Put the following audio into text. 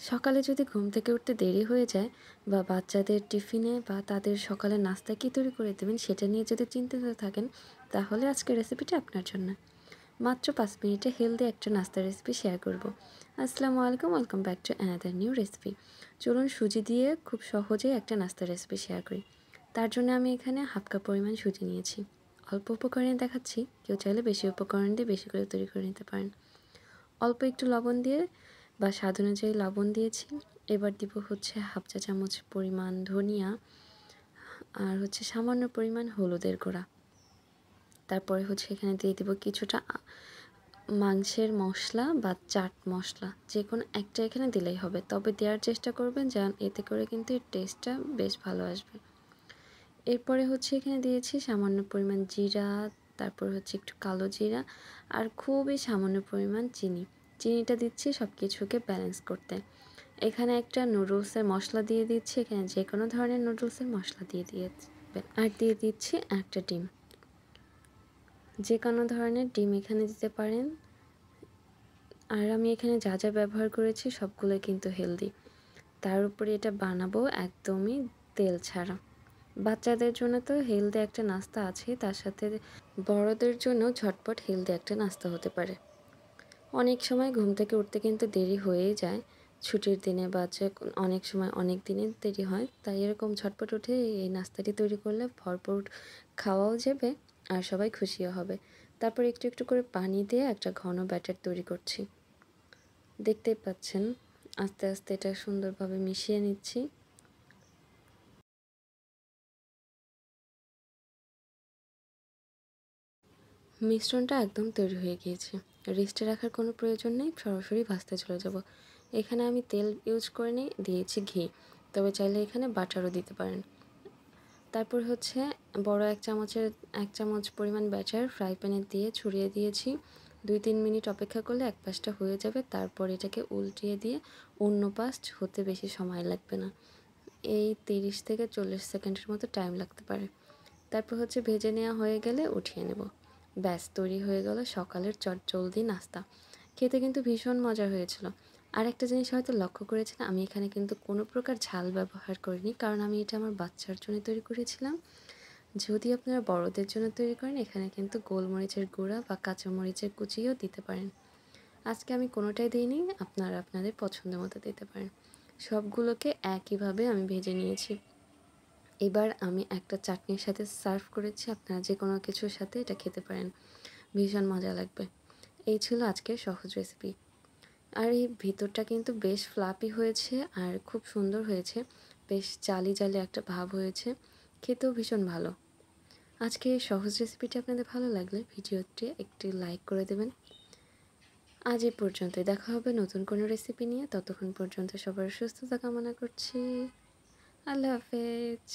সকালে যদি ঘুম থেকে উঠতে দেরি হয়ে যায় বা বাচ্চাদের টিফিনে বা তাদের সকালে নাস্তা কী তৈরি করে দেবেন সেটা নিয়ে যদি চিন্তিত থাকেন, তাহলে আজকের রেসিপিটা আপনার জন্য। মাত্র 5 মিনিটে হেলদি একটা নাস্তার রেসিপি শেয়ার করব। আসসালামু আলাইকুম, welcome back to another new recipe. চলুন সুজি দিয়ে খুব সহজেই একটা নাস্তার রেসিপি শেয়ার করি। তার জন্য আমি এখানে হাফ কাপ পরিমাণ সুজি নিয়েছি। অল্প উপকরণে দেখাচ্ছি, কেউ চাইলে বেশি উপকরণ দিয়ে বেশি করে তৈরি করে নিতে পারেন। অল্প একটু লবণ দিয়ে বা স্বাদ অনুযায়ী লবণ দিয়েছি। এবার দিব হচ্ছে হাফ চা চামচ পরিমাণ ধনিয়া আর হচ্ছে সামান্য পরিমাণ হলুদের গুঁড়া। তারপরে হচ্ছে এখানে দিয়ে দিব কিছুটা মাংসের মশলা বা চাট মশলা, যে কোনো একটা এখানে দিলেই হবে, তবে দেওয়ার চেষ্টা করবেন যেন এতে করে কিন্তু এর টেস্টটা বেশ ভালো আসবে। এরপরে হচ্ছে এখানে দিয়েছি সামান্য পরিমাণ জিরা, তারপর হচ্ছে একটু কালো জিরা আর খুবই সামান্য পরিমাণ চিনি। চিনিটা দিচ্ছি সব কিছুকে ব্যালেন্স করতে। এখানে একটা নুডলসের মশলা দিয়ে দিচ্ছি, এখানে যে কোনো ধরনের নুডলসের মশলা দিয়ে আর দিয়ে দিচ্ছি একটা ডিম। যে কোনো ধরনের ডিম এখানে দিতে পারেন। আর আমি এখানে যা যা ব্যবহার করেছি সবগুলো কিন্তু হেলদি। তার উপরে এটা বানাবো একদমই তেল ছাড়া। বাচ্চাদের জন্য তো হেলদি একটা নাস্তা আছে, তার সাথে বড়দের জন্য ঝটপট হেলদি একটা নাস্তা হতে পারে। অনেক সময় ঘুম থেকে উঠতে কিন্তু দেরি হয়েই যায়, ছুটির দিনে বা অনেক সময় অনেক দিনে দেরি হয়, তাই এরকম ঝটপট উঠে এই নাস্তাটি তৈরি করলে ভরপুর খাওয়াও যাবে আর সবাই খুশিও হবে। তারপর একটু একটু করে পানি দিয়ে একটা ঘন ব্যাটার তৈরি করছি। দেখতেই পাচ্ছেন আস্তে আস্তে এটা সুন্দরভাবে মিশিয়ে নিচ্ছি। মিশ্রণটা একদম তৈরি হয়ে গিয়েছে। রেস্টে রাখার কোনো প্রয়োজন নেই, সরাসরি ভাজতে চলে যাব। এখানে আমি তেল ইউজ করে নিই, দিয়েছি ঘি, তবে চাইলে এখানে বাটারও দিতে পারেন। তারপর হচ্ছে বড় এক চামচ পরিমাণ ব্যাটার ফ্রাই প্যানে দিয়ে ছড়িয়ে দিয়েছি। 2-3 মিনিট অপেক্ষা করলে এক পাশটা হয়ে যাবে, তারপর এটাকে উল্টিয়ে দিয়ে অন্য পাশ হতে বেশি সময় লাগবে না, এই 30 থেকে 40 সেকেন্ডের মতো টাইম লাগতে পারে। তারপর হচ্ছে ভেজে নেওয়া হয়ে গেলে উঠিয়ে নেব। ব্যাস তৈরি হয়ে গেল সকালের চটজলদি নাস্তা। খেতে কিন্তু ভীষণ মজা হয়েছিল। আর একটা জিনিস হয়তো লক্ষ্য করেছেন, আমি এখানে কিন্তু কোনো প্রকার ঝাল ব্যবহার করিনি, কারণ আমি এটা আমার বাচ্চার জন্য তৈরি করেছিলাম। যদি আপনারা বড়দের জন্য তৈরি করেন, এখানে কিন্তু গোলমরিচের গুঁড়া বা কাঁচামরিচের কুচিও দিতে পারেন। আজকে আমি কোনোটাই দিইনি, আপনারা আপনাদের পছন্দ মতো দিতে পারেন। সবগুলোকে একইভাবে আমি ভেজে নিয়েছি। এবার আমি একটা চাটনির সাথে সার্ভ করেছি, আপনারা যে কোনো কিছুর সাথে এটা খেতে পারেন, ভীষণ মজা লাগবে। এই ছিল আজকের সহজ রেসিপি। আর এই ভিতরটা কিন্তু বেশ ফ্লাপি হয়েছে আর খুব সুন্দর হয়েছে, বেশ জালি জালি একটা ভাব হয়েছে, খেতেও ভীষণ ভালো। আজকে এই সহজ রেসিপিটি আপনাদের ভালো লাগলে ভিডিওটি একটি লাইক করে দেবেন। আজ এই পর্যন্তই, দেখা হবে নতুন কোনো রেসিপি নিয়ে। ততক্ষণ পর্যন্ত সবার সুস্থতা কামনা করছি। আল্লাহ হাফেজ।